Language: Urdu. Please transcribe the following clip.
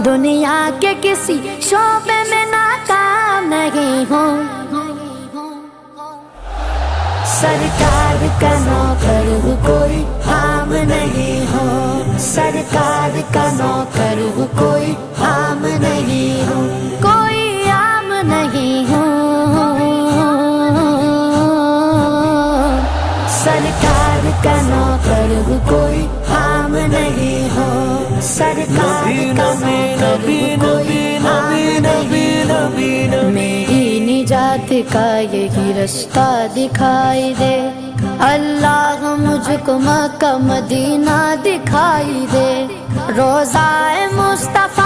دنیا کے کسی شعبے میں ناکام نہیں ہوں، سرکار کا نوکر ہوں کوئی عام نہیں ہوں، سرکار کا نوکر ہوں کوئی عام نہیں ہوں، کوئی عام نہیں ہوں، سرکار کا نوکر ہوں کوئی عام نہیں ہوں، سرکار کا نوکر ہوں کوئی عام نہیں ہوں، میری نجات کا یہی رستہ دکھائی دے، اللہ مجھ کو مکہ مدینہ دکھائی دے، روضہ مصطفیٰ